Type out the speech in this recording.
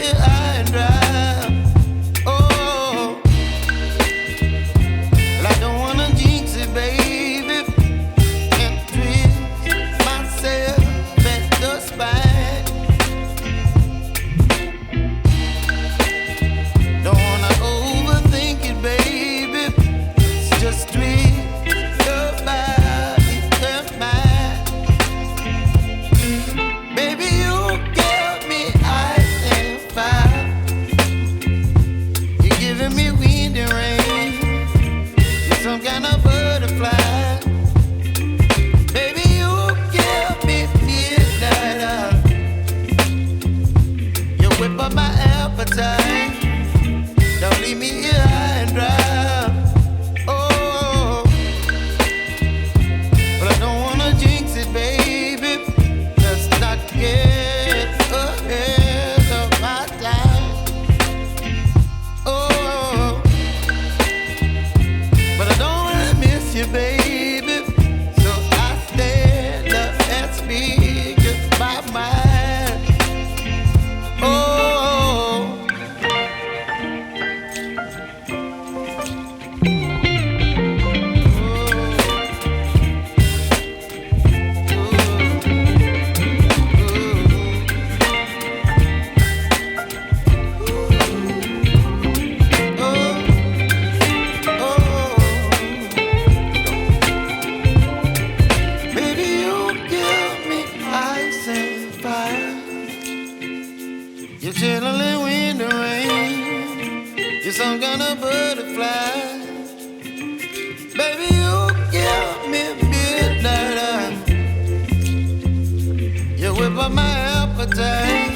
here high and dry. Oh, well, I don't wanna jinx it, baby, and twist myself at the spine. Don't wanna overthink it, baby. It's just twist your body and mine. Baby, you give me ice and fire. You're giving me wind and rain. You're some kind of butterfly. Baby, you give me midnight. You whip up my appetite. Don't leave me here high and dry. Oh, but I don't wanna jinx it, baby. Let's not get ahead of my time. Oh, but I don't wanna miss you, baby. So I stand up and speak my mind. Oh. Baby, you give me ice and fire. You're chilling wind and rain. You're some kind of butterfly. Baby, you give me midnight. You whip up my appetite.